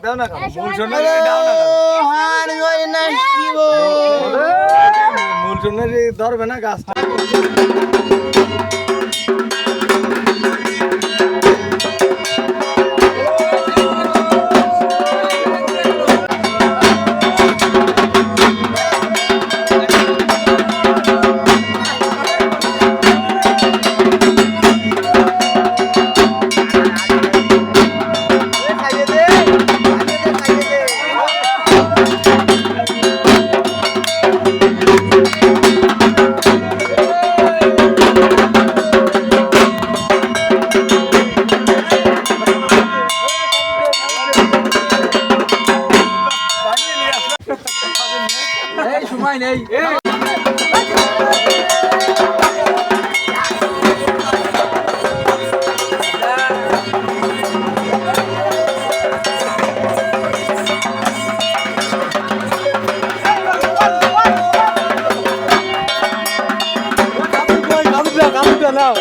দাও না মূল সোনারি দাও না হার গই না শিব মূল সোনারি ধরবে না গাছটা এই সময় নেই গাছ